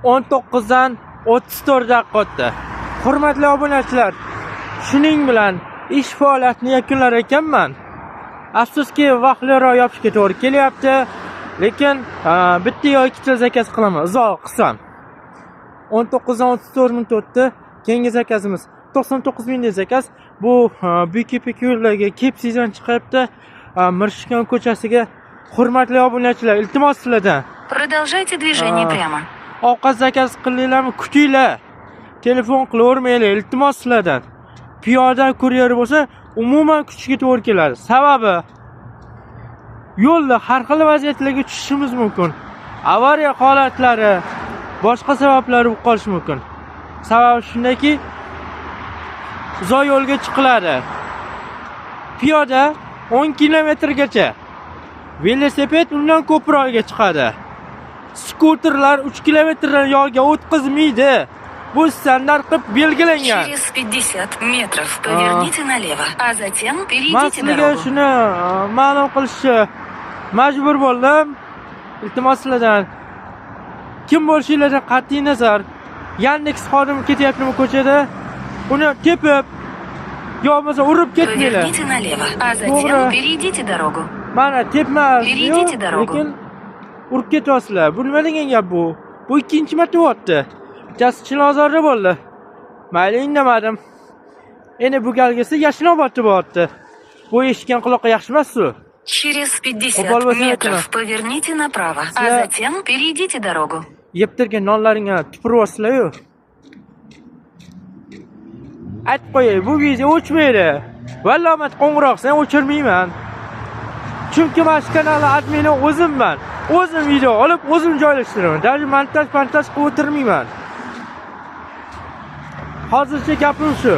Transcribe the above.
19 dan 34 daqiqa o'tdi. Hurmatli obunachilar, shuning bilan ish faoliyatini yakunlar ekanman. Afsuski vaqtliroq yopishga to'g'ri kelyapti, lekin bitta yo ikkita zakaz qilaman, uzoq qilsam. 19 dan 34 minut o'tdi. Keyingi zakazimiz 99 ming zakaz. Bu Buyuk yo'llarga kep sizdan chiqibdi. Mirishkon ko'chasiga. Hurmatli obunachilar, iltimos sizlardan. Продолжайте движение прямо. Ovqat zakaz qilinglarmi, kutinglar. Telefon qilavermanglar, iltimos sizlardan. Piyoda kuryer bo'lsa, umuman kutishga to'g'ri keladi. Sababi yo'lda har xil vaziyatlarga tushishimiz mumkin. Avariya holatlari, boshqa sabablari bo'lib qolishi mumkin. Sababi shundaki, uzoq yo'lga chiqiladi. Piyoda 10 kilometrgacha, velosiped undan ko'proqga chiqadi. Skuterlar 3 kilometrdan yo'lga o'tkazmaydi. Bu standart qilib belgilangan. Через 50 метров поверните налево, а затем перейдите Mas'ulaga дорогу. shuni ma'lum qilishga majbur bo'ldim. Iltimos sizlardan kim bo'lishinglardan qat'iy nazar, Yandex xodimi ketyaptimi ko'chada, uni tepib yo bo'lmasa urib ketmanglar. Поверните налево, а затем To'g'ri. перейдите дорогу. Mana tepmas, Перейдите дорогу. lekin urib ketyapsizlar. Bu nima degan gap bu? Bu ikkinchi marta bo'lyapti. Bittasi Chilonzorda bo'ldi. Mayli, indamadim. Endi bu galgisi Yashnobodda bo'lyapti. Bu eshitgan quloqqa yaxshi emas-ku. Через 50 Qo'pol bo'lsa метров aytma. поверните направо, а Sizlar- затем перейдите дорогу. Yeb turgan nonlaringga tupuryapsizlar-yu. Aytib qo'yay, bu video o'chmaydi. Vallomat qo'ng'iroq sen o'chirmayman. Chunki mana shu kanalning admini o'zimman. O'zim video olib, o'zim joylashtiraman. Даже montaj qilib o'tirmayman. Hozircha gapim shu.